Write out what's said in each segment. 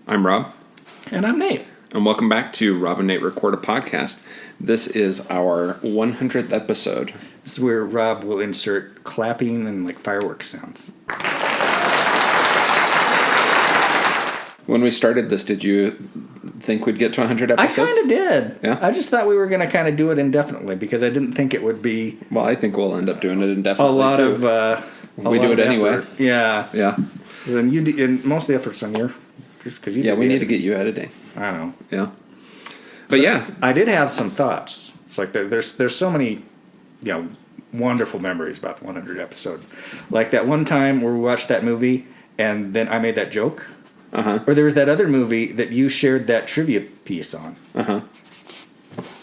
I'm Rob. And I'm Nate. And welcome back to Rob and Nate Record a Podcast. This is our 100th episode. This is where Rob will insert clapping and fireworks sounds. When we started this, did you think we'd get to 100 episodes? I kind of did. Yeah? I just thought we were going to kind of do it indefinitely because I didn't think it would be... Well, I think we'll end up doing it indefinitely, a lot too. We do it anyway. Effort. Yeah. Yeah. And most of the effort's on your... Cause you we need to get you editing. I know. Yeah. But yeah. I did have some thoughts. It's like there's so many, wonderful memories about the 100 episode. Like that one time where we watched that movie and then I made that joke. Uh-huh. Or there was that other movie that you shared that trivia piece on. Uh-huh.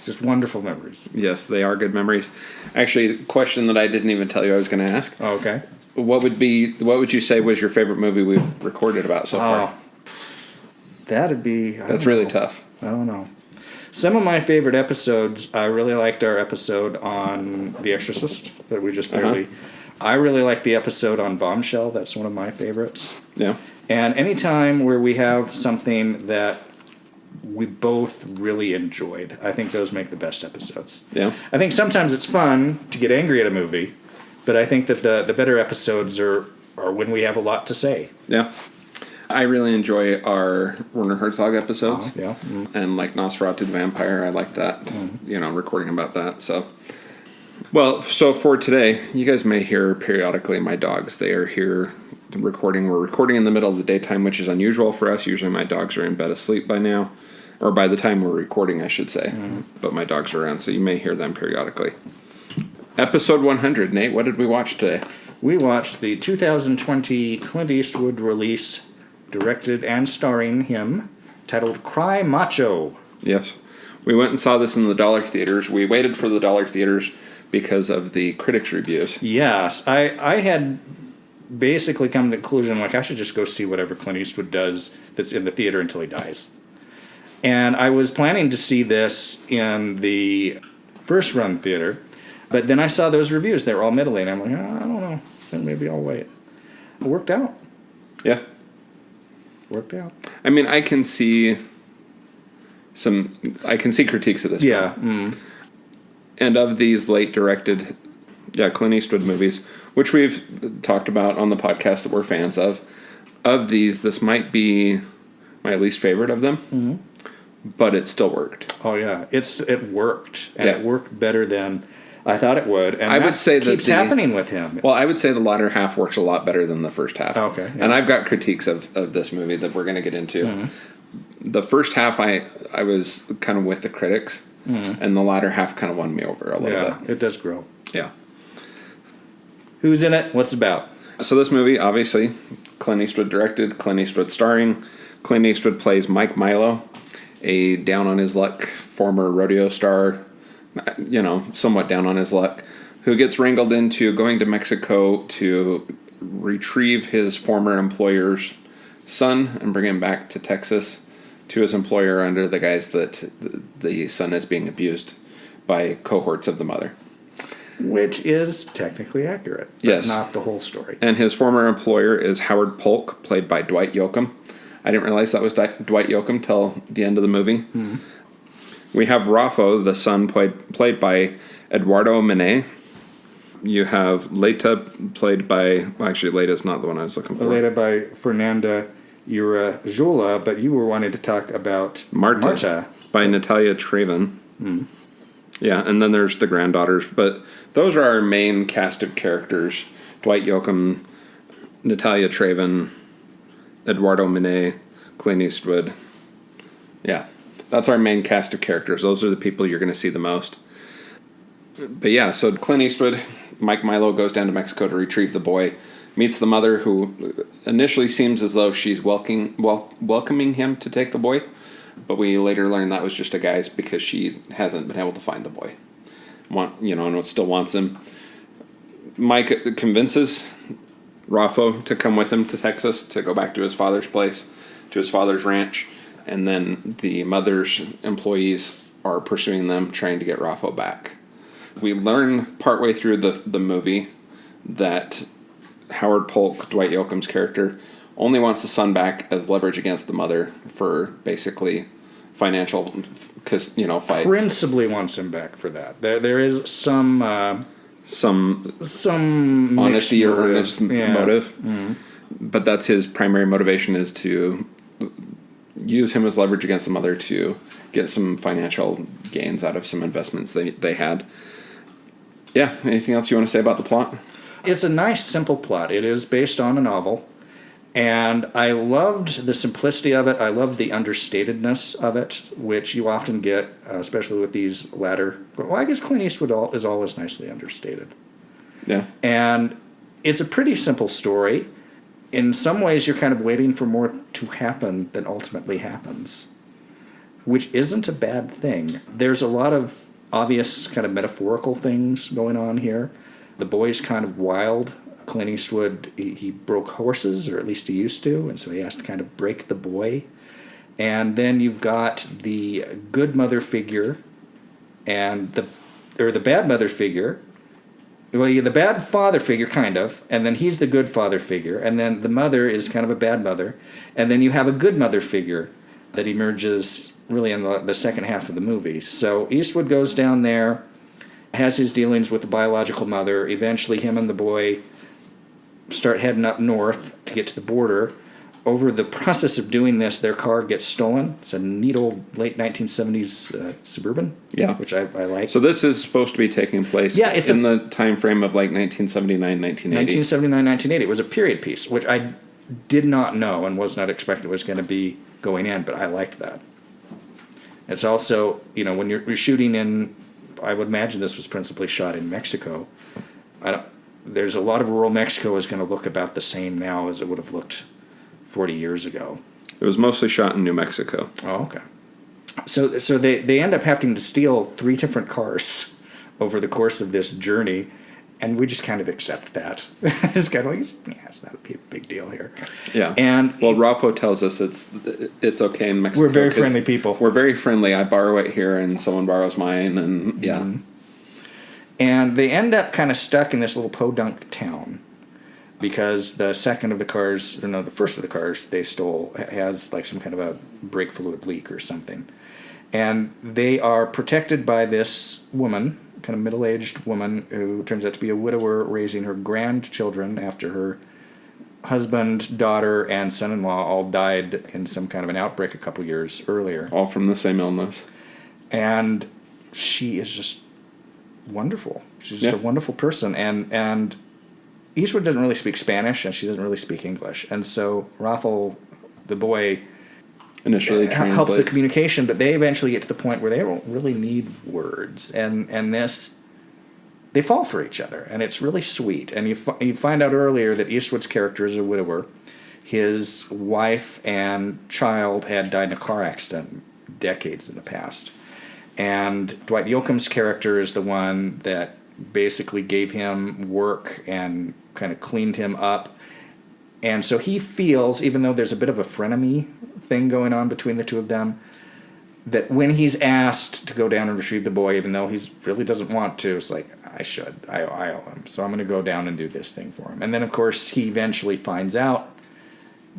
Just wonderful memories. Yes, they are good memories. Actually, the question that I didn't even tell you I was going to ask. Oh, okay. What would you say was your favorite movie we've recorded about so far? That'd be... That's really tough. I don't know. Some of my favorite episodes, I really liked our episode on The Exorcist that we just barely... I really like the episode on Bombshell. That's one of my favorites. Yeah. And any time where we have something that we both really enjoyed, I think those make the best episodes. Yeah. I think sometimes it's fun to get angry at a movie, but I think that the better episodes are when we have a lot to say. Yeah. I really enjoy our Werner Herzog episodes. Yeah. Mm-hmm. And like Nosferatu the Vampire, I like that, recording about that. So for today, you guys may hear periodically my dogs. They are here recording. We're recording in the middle of the daytime, which is unusual for us. Usually my dogs are in bed asleep by now. Or by the time we're recording, I should say. Mm-hmm. But my dogs are around, so you may hear them periodically. Episode 100, Nate, what did we watch today? We watched the 2020 Clint Eastwood release, directed and starring him, titled Cry Macho. Yes. We went and saw this in the dollar theaters. We waited for the dollar theaters because of the critics' reviews. Yes. I had basically come to the conclusion, I should just go see whatever Clint Eastwood does that's in the theater until he dies. And I was planning to see this in the first run theater, but then I saw those reviews. They were all middling. I'm like, I don't know. Then maybe I'll wait. It worked out. Yeah. Worked out. I mean, I can see critiques of this film. And of these late directed Clint Eastwood movies, which we've talked about on the podcast that we're fans of these, this might be my least favorite of them. Mm-hmm. But it still worked. Oh yeah, it worked, and it worked better than I thought it would. And I would say that keeps happening with him. Well, I would say the latter half works a lot better than the first half. Okay, yeah. And I've got critiques of this movie that we're going to get into. Mm-hmm. The first half, I was kind of with the critics, and the latter half kind of won me over a little bit. It does grow. Yeah. Who's in it? What's it about? So this movie, obviously, Clint Eastwood directed, Clint Eastwood starring. Clint Eastwood plays Mike Milo, a down-on-his-luck former rodeo star, somewhat down on his luck, who gets wrangled into going to Mexico to retrieve his former employer's son and bring him back to Texas to his employer under the guise that the son is being abused by cohorts of the mother. Which is technically accurate, but yes, not the whole story. And his former employer is Howard Polk, played by Dwight Yoakam. I didn't realize that was Dwight Yoakam till the end of the movie. Mm-hmm. We have Raffo, the son, played by Eduardo Mené. You have Leta, played by... Well, actually, Leta's not the one I was looking for. Leta by Fernanda Urajola, but you were wanting to talk about Marta. By Natalia Traven. Mm. Yeah, and then there's the granddaughters. But those are our main cast of characters. Dwight Yoakam, Natalia Traven, Eduardo Mené, Clint Eastwood. Yeah, that's our main cast of characters. Those are the people you're going to see the most. But yeah, so Clint Eastwood, Mike Milo goes down to Mexico to retrieve the boy, meets the mother who initially seems as though she's welcoming him to take the boy, but we later learn that was just a guise because she hasn't been able to find the boy. And still wants him. Mike convinces Raffo to come with him to Texas to go back to his father's place, to his father's ranch, and then the mother's employees are pursuing them, trying to get Raffo back. We learn partway through the movie that Howard Polk, Dwight Yoakam's character, only wants the son back as leverage against the mother for basically financial, fights. Principally wants him back for that. There is some honesty or earnest motive. Mm-hmm. But that's his primary motivation, is to use him as leverage against the mother to get some financial gains out of some investments they had. Yeah, anything else you want to say about the plot? It's a nice, simple plot. It is based on a novel, and I loved the simplicity of it. I loved the understatedness of it, which you often get, especially with these latter... Well, I guess Clint Eastwood is always nicely understated. Yeah. And it's a pretty simple story. In some ways, you're kind of waiting for more to happen than ultimately happens, which isn't a bad thing. There's a lot of obvious kind of metaphorical things going on here. The boy's kind of wild. Clint Eastwood, he broke horses, or at least he used to, and so he has to kind of break the boy. And then you've got the good mother figure and the bad mother figure. Well, the bad father figure, kind of, and then he's the good father figure, and then the mother is kind of a bad mother, and then you have a good mother figure that emerges really in the second half of the movie. So Eastwood goes down there, has his dealings with the biological mother. Eventually, him and the boy start heading up north to get to the border. Over the process of doing this, their car gets stolen. It's a neat old late 1970s Suburban, which I like. So this is supposed to be taking place in the time frame of like 1979, 1980. 1979, 1980. It was a period piece, which I did not know and was not expecting was going to be going in, but I liked that. It's also, when you're shooting in, I would imagine this was principally shot in Mexico. There's a lot of rural Mexico is going to look about the same now as it would have looked 40 years ago. It was mostly shot in New Mexico. Oh, okay. So they end up having to steal 3 different cars over the course of this journey, and we just kind of accept that. It's kind of like, it's not a big deal here. Yeah. And Raffo tells us it's okay in Mexico. We're very friendly people. We're very friendly. I borrow it here, and someone borrows mine, and yeah. Mm-hmm. And they end up kind of stuck in this little podunk town, because the first of the cars they stole has like some kind of a brake fluid leak or something. And they are protected by this woman, kind of middle-aged woman, who turns out to be a widower raising her grandchildren after her husband, daughter, and son-in-law all died in some kind of an outbreak a couple years earlier. All from the same illness. And she is just wonderful. She's just a wonderful person. And Eastwood doesn't really speak Spanish, and she doesn't really speak English. And so Raffel, the boy, initially helps the communication, but they eventually get to the point where they don't really need words. And they fall for each other, and it's really sweet. And you find out earlier that Eastwood's character is a widower. His wife and child had died in a car accident decades in the past. And Dwight Yoakam's character is the one that basically gave him work and kind of cleaned him up. And so he feels, even though there's a bit of a frenemy thing going on between the two of them, that when he's asked to go down and retrieve the boy, even though he really doesn't want to, it's like, I owe him. So I'm going to go down and do this thing for him. And then, of course, he eventually finds out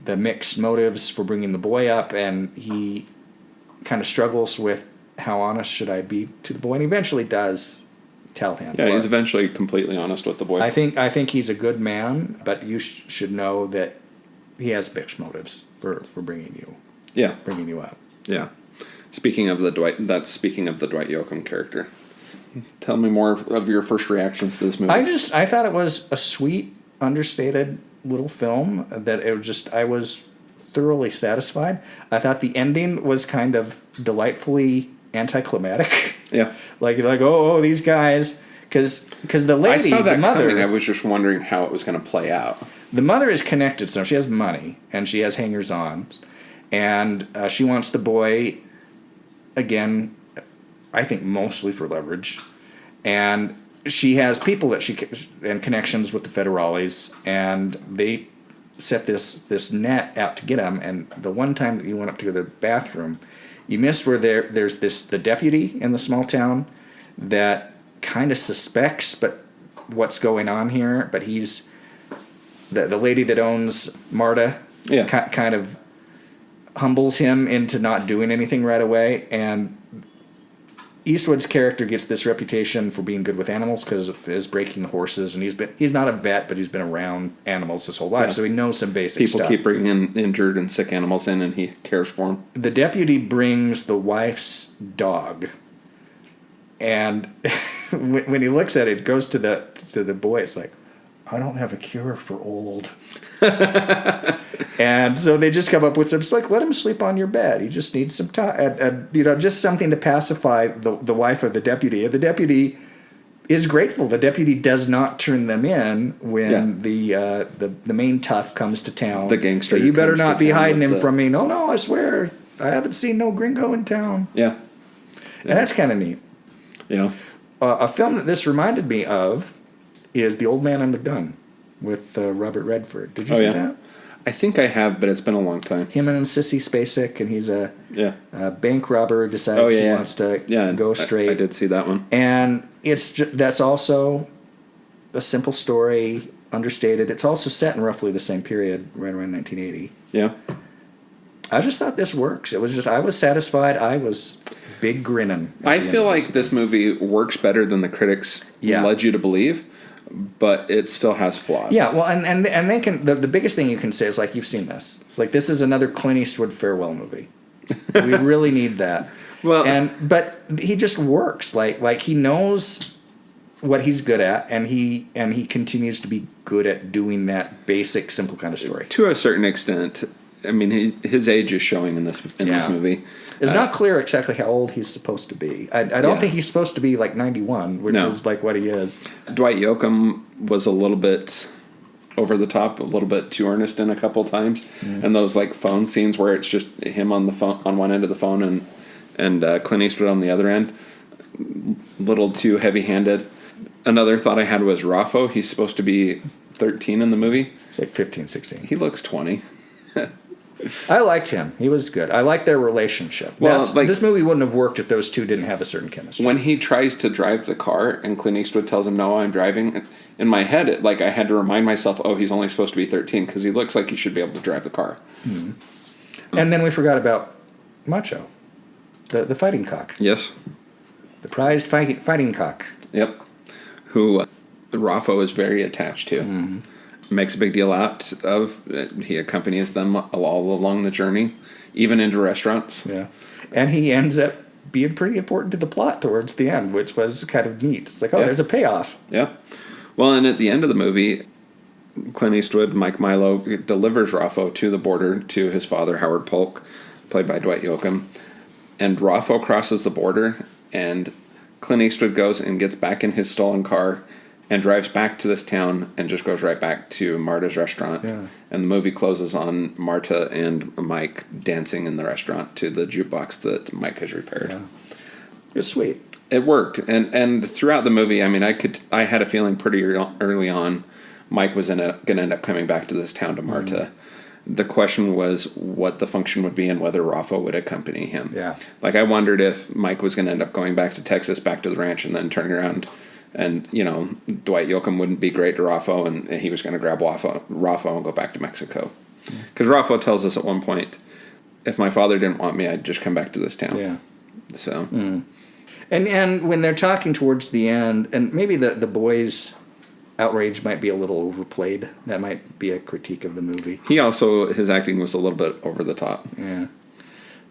the mixed motives for bringing the boy up, and he kind of struggles with how honest should I be to the boy, and he eventually does tell him. Yeah, he's eventually completely honest with the boy. I think he's a good man, but you should know that he has mixed motives for bringing you up. Yeah. Speaking of the Dwight Yoakam character, tell me more of your first reactions to this movie. I thought it was a sweet, understated little film that I was thoroughly satisfied. I thought the ending was kind of delightfully anticlimactic. Yeah. like these guys, because the lady, I saw that the mother, coming. I was just wondering how it was going to play out. The mother is connected, so she has money and she has hangers-on, and she wants the boy. Again, I think mostly for leverage, and she has people and connections with the federales, and they set this net out to get him. And the one time that you went up to the bathroom, you missed where there's the deputy in the small town that kind of suspects what's going on here, but he's the lady that owns Marta Yeah. kind of humbles him into not doing anything right away. And Eastwood's character gets this reputation for being good with animals because of his breaking the horses, and he's not a vet, but he's been around animals his whole life, so he knows some basic stuff. People keep bringing in injured and sick animals in, and he cares for them. The deputy brings the wife's dog, and when he looks at it, it goes to the boy. It's like, I don't have a cure for old. And so they just come up with some, just like, let him sleep on your bed. He just needs some time. And, just something to pacify the wife of the deputy. And the deputy is grateful. The deputy does not turn them in when the main tough comes to town. The gangster. You better not be hiding him from me. No, I swear. I haven't seen no gringo in town. Yeah. And that's kind of neat. Yeah. A film that this reminded me of is The Old Man and the Gun with Robert Redford. Did you see that? I think I have, but it's been a long time. Him and Sissy Spacek, and he's a bank robber, decides he wants to go straight. I did see that one. And that's also a simple story, understated. It's also set in roughly the same period, right around 1980. Yeah. I just thought this works. It was just, I was satisfied. I was big grinning. I feel like this movie works better than the critics led you to believe, but it still has flaws. Yeah, well, and they can. The biggest thing you can say is, like, you've seen this. It's like, this is another Clint Eastwood farewell movie. We really need that. Well, but he just works. Like he knows what he's good at, and he continues to be good at doing that basic, simple kind of story. To a certain extent, I mean, his age is showing in this movie. It's not clear exactly how old he's supposed to be. I don't think he's supposed to be like 91, which is like what he is. Dwight Yoakam was a little bit over the top, a little bit too earnest in a couple times, and those like phone scenes where it's just him on the phone on one end of the phone and Clint Eastwood on the other end, a little too heavy-handed. Another thought I had was Raffo. He's supposed to be 13 in the movie. It's like 15, 16. He looks 20. I liked him. He was good. I liked their relationship. Well, this movie wouldn't have worked if those two didn't have a certain chemistry. When he tries to drive the car and Clint Eastwood tells him, no, I'm driving, in my head, I had to remind myself, he's only supposed to be 13 because he looks like he should be able to drive the car. Mm-hmm. And then we forgot about Macho, the fighting cock. Yes. The prized fighting cock. Yep. Who Raffo is very attached to. Mm-hmm. Makes a big deal out of. He accompanies them all along the journey, even into restaurants. Yeah. And he ends up being pretty important to the plot towards the end, which was kind of neat. It's like, there's a payoff. Yeah. Well, and at the end of the movie, Clint Eastwood, Mike Milo, delivers Raffo to the border to his father, Howard Polk, played by Dwight Yoakam. And Raffo crosses the border, and Clint Eastwood goes and gets back in his stolen car and drives back to this town and just goes right back to Marta's restaurant. Yeah. And the movie closes on Marta and Mike dancing in the restaurant to the jukebox that Mike has repaired. Yeah. It's sweet. It worked. And throughout the movie, I mean, I had a feeling pretty early on Mike was going to end up coming back to this town to Marta. Mm-hmm. The question was what the function would be and whether Raffo would accompany him. Yeah. Like, I wondered if Mike was going to end up going back to Texas, back to the ranch, and then turning around. And, Dwight Yoakam wouldn't be great to Raffo, and he was going to grab Raffo and go back to Mexico. Because Raffo tells us at one point, if my father didn't want me, I'd just come back to this town. Yeah. So. Mm. And when they're talking towards the end, and maybe the boys' outrage might be a little overplayed. That might be a critique of the movie. His acting was a little bit over the top. Yeah.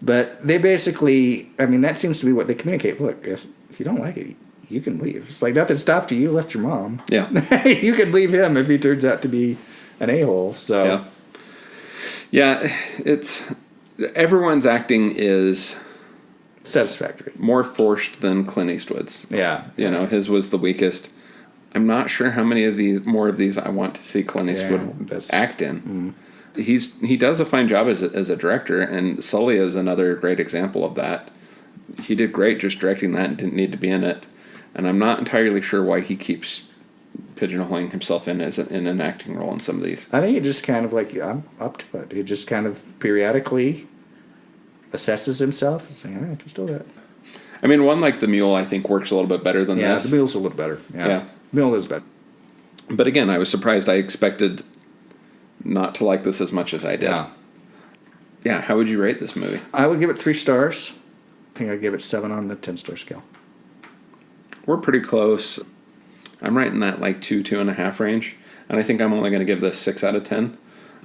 But they basically, that seems to be what they communicate. Look, if you don't like it, you can leave. It's like, nothing stopped you. You left your mom. Yeah. You can leave him if he turns out to be an a-hole. So. Yeah. It's everyone's acting is satisfactory. More forced than Clint Eastwood's. Yeah. His was the weakest. I'm not sure how many of more of these I want to see Clint Eastwood act in. He does a fine job as a director, and Sully is another great example of that. He did great just directing that and didn't need to be in it. And I'm not entirely sure why he keeps pigeonholing himself in an acting role in some of these. I think he just kind of I'm up to it. He just kind of periodically assesses himself and saying, I can still do that. I mean, one like The Mule, I think, works a little bit better than this. Yeah, The Mule's a little better. Yeah. The Mule is better. But again, I was surprised. I expected not to like this as much as I did. Yeah, how would you rate this movie? I would give it 3 stars. I think I'd give it 7 on the 10-star scale. We're pretty close. I'm right in that like 2.5 range. And I think I'm only going to give this 6 out of 10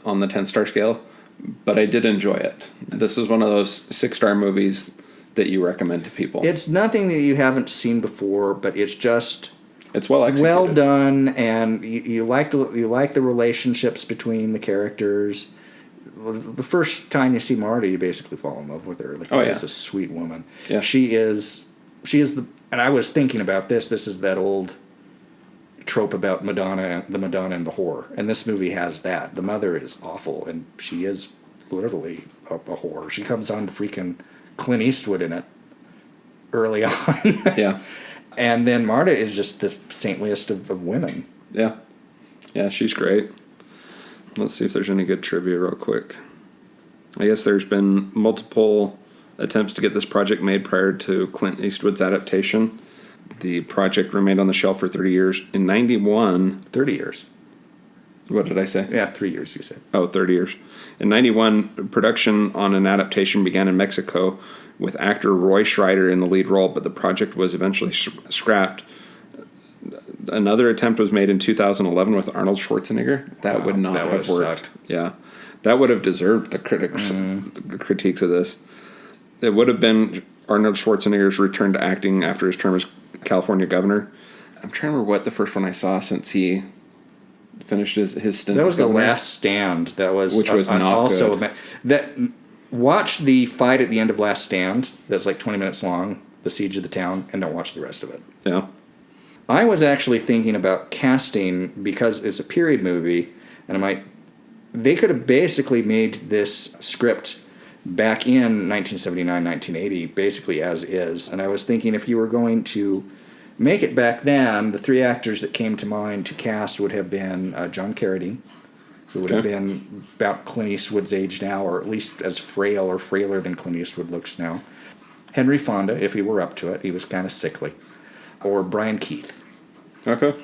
on the 10-star scale. But I did enjoy it. This is one of those 6-star movies that you recommend to people. It's nothing that you haven't seen before, but it's just... It's well executed. Well done, and you like the relationships between the characters. The first time you see Marty, you basically fall in love with her. Like, she's a sweet woman. Yeah. She is the... And I was thinking about this. This is that old trope about the Madonna and the whore. And this movie has that. The mother is awful, and she is literally a whore. She comes on to freaking Clint Eastwood in it early on. Yeah. And then Marta is just the saintliest of women. Yeah. Yeah, she's great. Let's see if there's any good trivia real quick. I guess there's been multiple attempts to get this project made prior to Clint Eastwood's adaptation. The project remained on the shelf for 30 years. In 91... 30 years. What did I say? Yeah, 3 years, you said. Oh, 30 years. In 91, production on an adaptation began in Mexico with actor Roy Schreider in the lead role, but the project was eventually scrapped. Another attempt was made in 2011 with Arnold Schwarzenegger. That would not have worked. Sucked. Yeah. That would have deserved the critiques of this. It would have been Arnold Schwarzenegger's return to acting after his term as California governor. I'm trying to remember what the first one I saw since he finished his stint. That was The Last Stand. Which was not also good. Watch the fight at the end of Last Stand. That's like 20 minutes long. The siege of the town, and don't watch the rest of it. Yeah. I was actually thinking about casting because it's a period movie, and they could have basically made this script back in 1979, 1980, basically as is. And I was thinking if you were going to make it back then, the 3 actors that came to mind to cast would have been John Carradine, who would have been about Clint Eastwood's age now, or at least as frail or frailer than Clint Eastwood looks now. Henry Fonda, if he were up to it, he was kind of sickly. Or Brian Keith. Okay.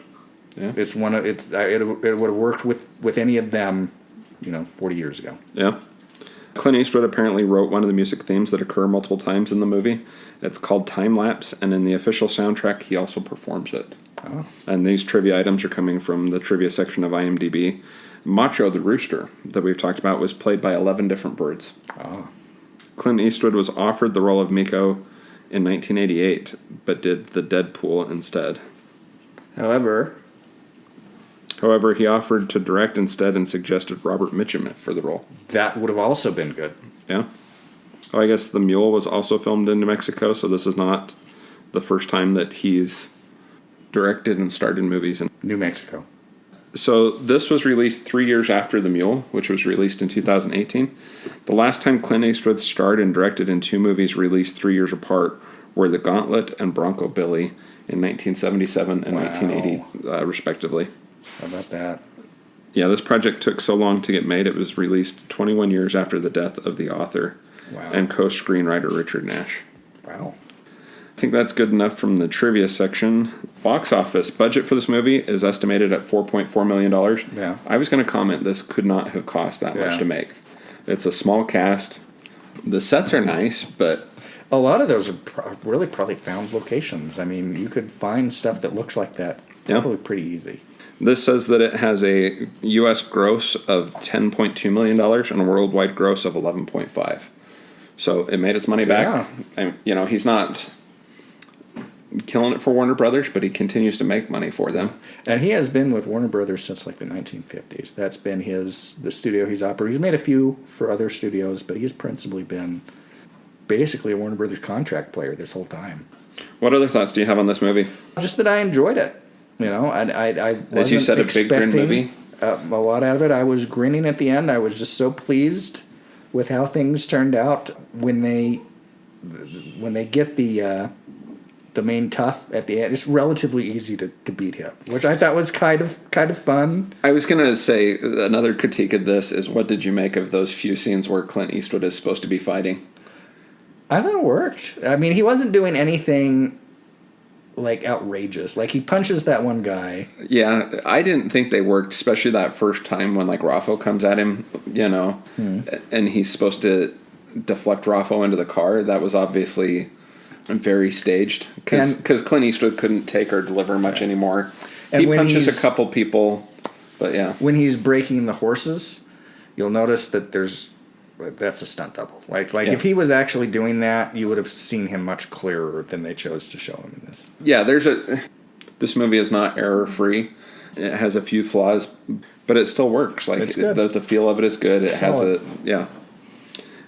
Yeah. It would have worked with any of them, 40 years ago. Yeah. Clint Eastwood apparently wrote one of the music themes that occur multiple times in the movie. It's called Time Lapse, and in the official soundtrack, he also performs it. Oh. And these trivia items are coming from the trivia section of IMDb. Macho the rooster that we've talked about was played by 11 different birds. Oh. Clint Eastwood was offered the role of Miko in 1988, but did the Deadpool instead. However, he offered to direct instead and suggested Robert Mitchum for the role. That would have also been good. Yeah. Oh, I guess The Mule was also filmed in New Mexico, so this is not the first time that he's directed and starred in movies in New Mexico. So this was released 3 years after The Mule, which was released in 2018. The last time Clint Eastwood starred and directed in 2 movies released 3 years apart were The Gauntlet and Bronco Billy in 1977 and 1980, respectively. How about that? Yeah, this project took so long to get made, it was released 21 years after the death of the author and co-screenwriter Richard Nash. Wow. I think that's good enough from the trivia section. Box office budget for this movie is estimated at $4.4 million. Yeah. I was going to comment this could not have cost that much to make. It's a small cast. The sets are nice, but... A lot of those are probably found locations. I mean, you could find stuff that looks like that probably pretty easy. This says that it has a U.S. gross of $10.2 million and a worldwide gross of $11.5 million. So it made its money back. And, he's not killing it for Warner Brothers, but he continues to make money for them. And he has been with Warner Brothers since like the 1950s. That's been the studio he's operated. He's made a few for other studios, but he's principally been basically a Warner Brothers contract player this whole time. What other thoughts do you have on this movie? Just that I enjoyed it. I wasn't as you said, a big grin movie. A lot out of it. I was grinning at the end. I was just so pleased with how things turned out when they get the main tough at the end. It's relatively easy to beat him, which I thought was kind of fun. I was gonna say another critique of this is, what did you make of those few scenes where Clint Eastwood is supposed to be fighting? I thought it worked. I mean, he wasn't doing anything like outrageous. Like he punches that one guy. Yeah, I didn't think they worked, especially that first time when like Raffo comes at him, and he's supposed to deflect Raffo into the car. That was obviously very staged because Clint Eastwood couldn't take or deliver much anymore. He punches a couple people, but yeah. When he's breaking the horses, you'll notice that that's a stunt double. Like if he was actually doing that, you would have seen him much clearer than they chose to show him in this. Yeah, this movie is not error free. It has a few flaws, but it still works. Like it's good. The feel of it is good. It has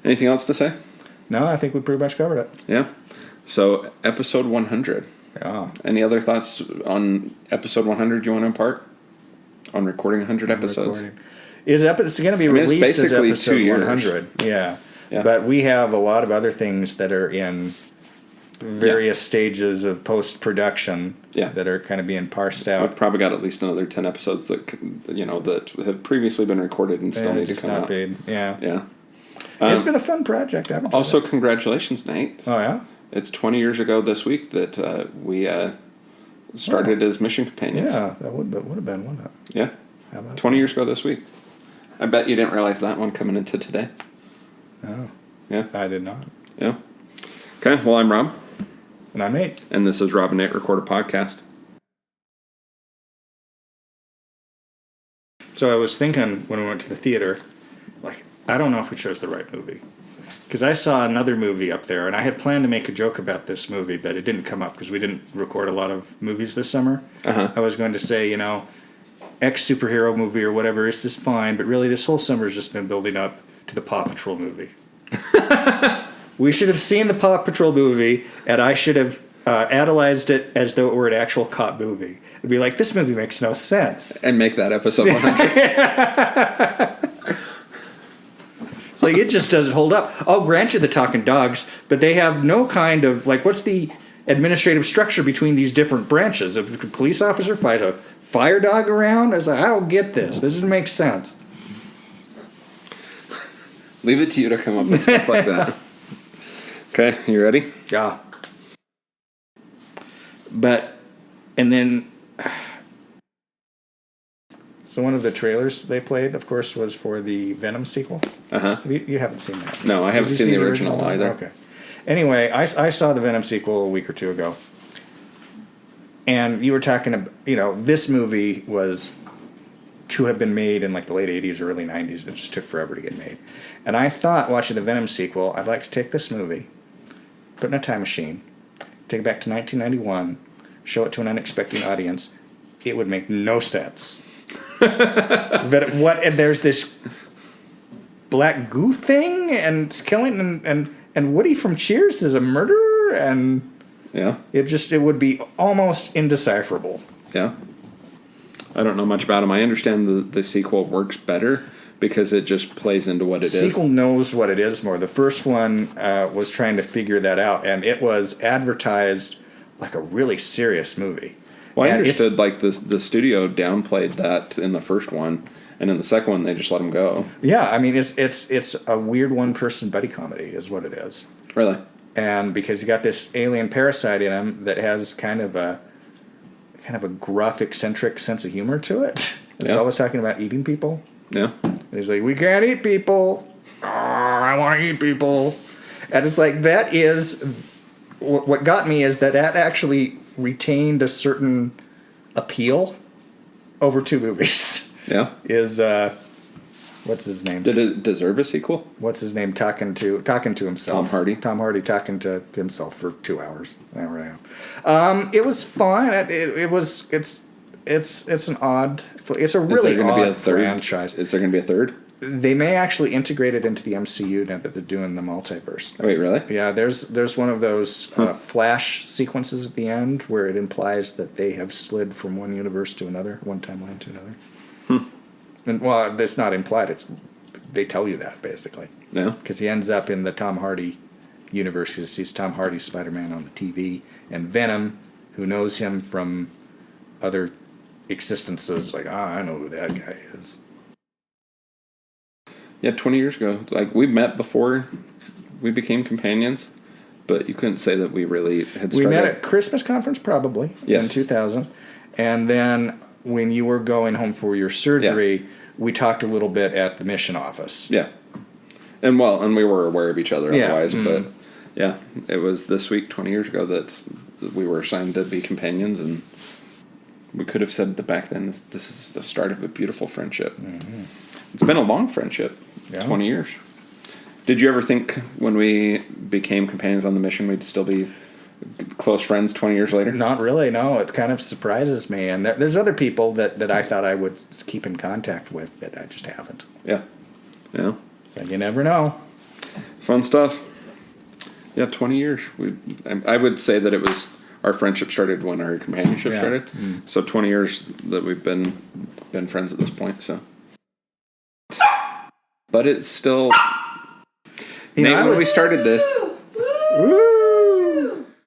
Anything else to say? No, I think we pretty much covered it. Yeah. So episode 100. Yeah. Any other thoughts on episode 100 you want to impart? On recording 100 episodes? It's going to be released as episode 2 years. 100. Yeah. But we have a lot of other things that are in various stages of post-production that are kind of being parsed out. We've probably got at least another 10 episodes that that have previously been recorded and still need to come out. Yeah. It's been a fun project. Also, congratulations, Nate. Oh, yeah? It's 20 years ago this week that we started as Mission Companions. Yeah, that would have been, wouldn't it? Yeah. 20 years ago this week. I bet you didn't realize that one coming into today. Oh. Yeah. I did not. Yeah. Okay, well, I'm Rob. And I'm Nate. And this is Rob and Nate Record a Podcast. So I was thinking when we went to the theater, like, I don't know if we chose the right movie. Because I saw another movie up there, and I had planned to make a joke about this movie, but it didn't come up because we didn't record a lot of movies this summer. I was going to say, X superhero movie or whatever, is this fine, but really this whole summer has just been building up to the Paw Patrol movie. We should have seen the Paw Patrol movie, and I should have analyzed it as though it were an actual cop movie. It'd be like, this movie makes no sense. And make that episode 100. It's like, it just doesn't hold up. I'll grant you the talking dogs, but they have no kind of, like, what's the administrative structure between these different branches? If a police officer fight a fire dog around? I was like, I don't get this. This doesn't make sense. Leave it to you to come up with stuff like that. Okay, you ready? Yeah. And then... So one of the trailers they played, of course, was for the Venom sequel. You haven't seen that? No, I haven't seen the original either. Okay. Anyway, I saw the Venom sequel a week or two ago. And you were talking about, this movie was to have been made in like the late 80s or early 90s. It just took forever to get made. And I thought, watching the Venom sequel, I'd like to take this movie, put it in a time machine, take it back to 1991, show it to an unexpected audience. It would make no sense. And there's this black goo thing and killing and Woody from Cheers is a murderer and it would be almost indecipherable. Yeah. I don't know much about him. I understand the sequel works better because it just plays into what it is. The sequel knows what it is more. The first one was trying to figure that out, and it was advertised like a really serious movie. Well, I understood like the studio downplayed that in the first one, and in the second one they just let him go. Yeah, I mean it's a weird one-person buddy comedy is what it is. Really? And because you got this alien parasite in him that has kind of a gruff, eccentric sense of humor to it. He's always talking about eating people. Yeah. And he's like, we can't eat people. Oh, I want to eat people. And it's like, that is... What got me is that actually retained a certain appeal over two movies. Yeah. What's his name? Did it deserve a sequel? What's his name talking to himself? Tom Hardy. Tom Hardy talking to himself for 2 hours. An hour and a half. It was fun. It's an odd. It's a really odd franchise. Is there going to be a third? They may actually integrate it into the MCU now that they're doing the multiverse thing. Wait, really? Yeah, there's one of those flash sequences at the end where it implies that they have slid from one universe to another, one timeline to another. And well, it's not implied. They tell you that basically. Yeah. Because he ends up in the Tom Hardy universe because he sees Tom Hardy's Spider-Man on the TV, and Venom, who knows him from other existences, like, I know who that guy is. Yeah, 20 years ago. Like, we met before we became companions. but you couldn't say that we really had started. We met at Christmas conference, probably, Yes. in 2000. And then when you were going home for your surgery, we talked a little bit at the mission office. Yeah. And we were aware of each other Yeah. otherwise, but yeah, it was this week 20 years ago that we were assigned to be companions, and we could have said that back then this is the start of a beautiful friendship. Mm-hmm. It's been a long friendship, 20 years. Did you ever think when we became companions on the mission we'd still be close friends 20 years later? Not really, no. It kind of surprises me. And there's other people that I thought I would keep in contact with that I just haven't. Yeah. Yeah. So you never know. Fun stuff. Yeah, 20 years. I would say that it was our friendship started when our companionship started. So 20 years that we've been friends at this point. So, but it's still. Nate, when we started this. Woo!